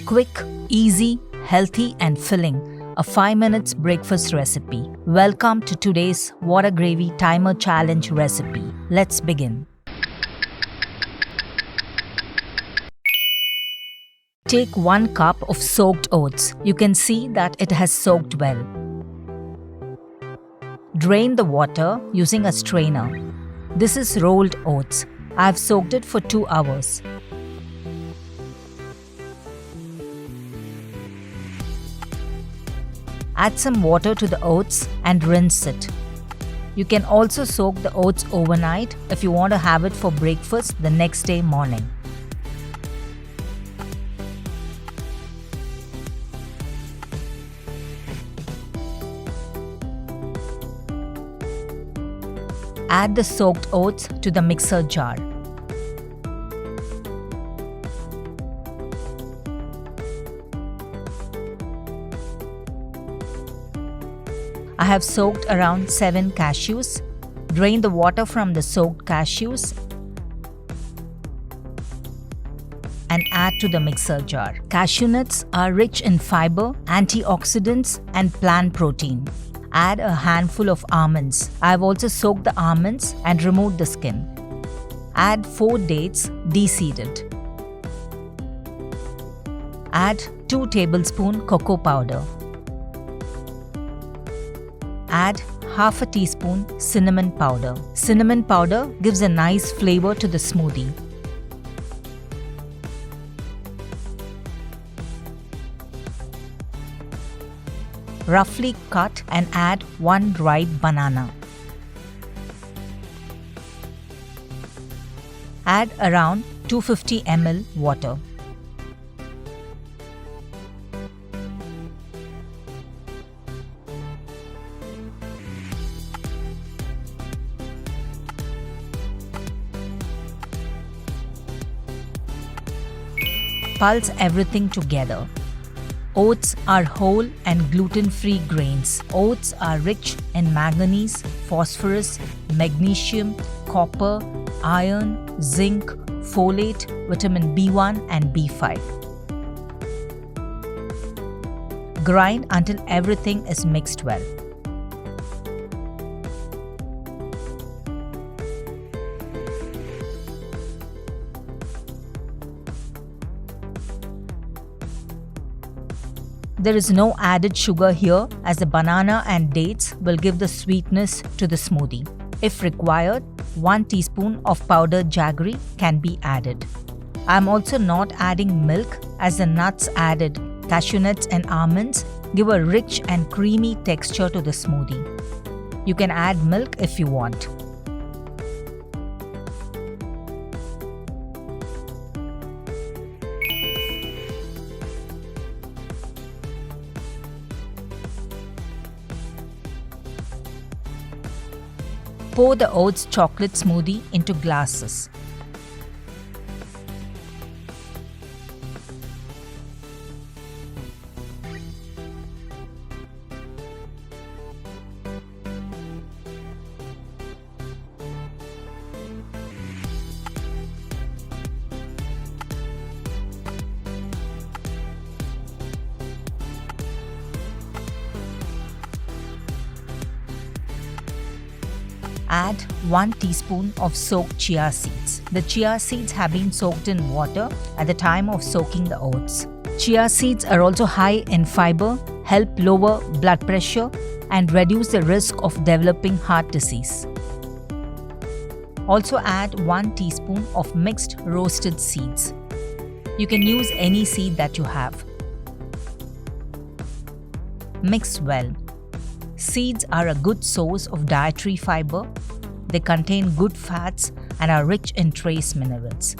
Quick, easy, healthy and filling. A 5 minutes breakfast recipe. Welcome to today's Whada Gravy Timer Challenge recipe. Let's begin. Take 1 cup of soaked oats. You can see that it has soaked well. Drain the water using a strainer. This is rolled oats. I have soaked it for 2 hours. Add some water to the oats and rinse it. You can also soak the oats overnight if you want to have it for breakfast the next day morning. Add the soaked oats to the mixer jar. I have soaked around 7 cashews. Drain the water from the soaked cashews and add to the mixer jar. Cashewnuts are rich in fiber, antioxidants and plant protein. Add a handful of almonds. I have also soaked the almonds and removed the skin. Add 4 dates, de-seeded. Add 2 tablespoons cocoa powder. Add half a teaspoon cinnamon powder. Cinnamon powder gives a nice flavor to the smoothie. Roughly cut and add 1 ripe banana. Add around 250 ml water. Pulse everything together. Oats are whole and gluten-free grains. Oats are rich in manganese, phosphorus, magnesium, copper, iron, zinc, folate, vitamin B1 and B5. Grind until everything is mixed well. There is no added sugar here as the banana and dates will give the sweetness to the smoothie. If required, 1 teaspoon of powdered jaggery can be added. I am also not adding milk as the nuts added, cashew and almonds, give a rich and creamy texture to the smoothie. You can add milk if you want. Pour the oats chocolate smoothie into glasses. Add 1 teaspoon of soaked chia seeds. The chia seeds have been soaked in water at the time of soaking the oats. Chia seeds are also high in fiber, help lower blood pressure, and reduce the risk of developing heart disease. Also add 1 teaspoon of mixed roasted seeds. You can use any seed that you have. Mix well. Seeds are a good source of dietary fiber. They contain good fats and are rich in trace minerals.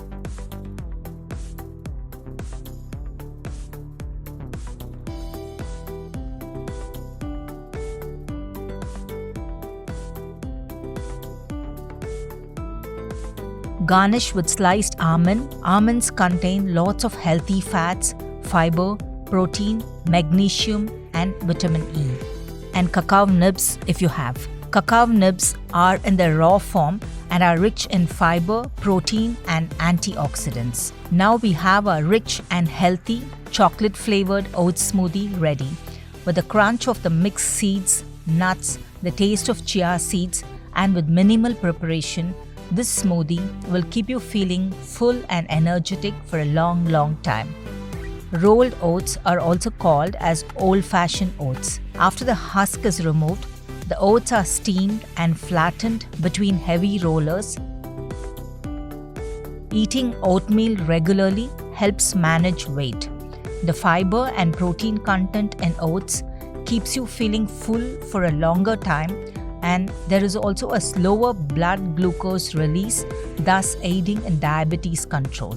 Garnish with sliced almond. Almonds contain lots of healthy fats, fiber, protein, magnesium, and vitamin E. And cacao nibs if you have. Cacao nibs are in their raw form and are rich in fiber, protein, and antioxidants. Now we have a rich and healthy chocolate-flavored oats smoothie ready. With the crunch of the mixed seeds, nuts, the taste of chia seeds, and with minimal preparation, this smoothie will keep you feeling full and energetic for a long time. Rolled oats are also called as old-fashioned oats. After the husk is removed, the oats are steamed and flattened between heavy rollers. Eating oatmeal regularly helps manage weight. The fiber and protein content in oats keeps you feeling full for a longer time, and there is also a slower blood glucose release, thus aiding in diabetes control.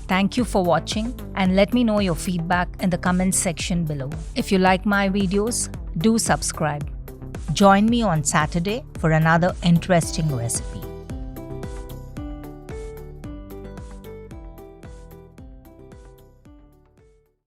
Thank you for watching, and let me know your feedback in the comments section below. If you like my videos, do subscribe. Join me on Saturday for another interesting recipe.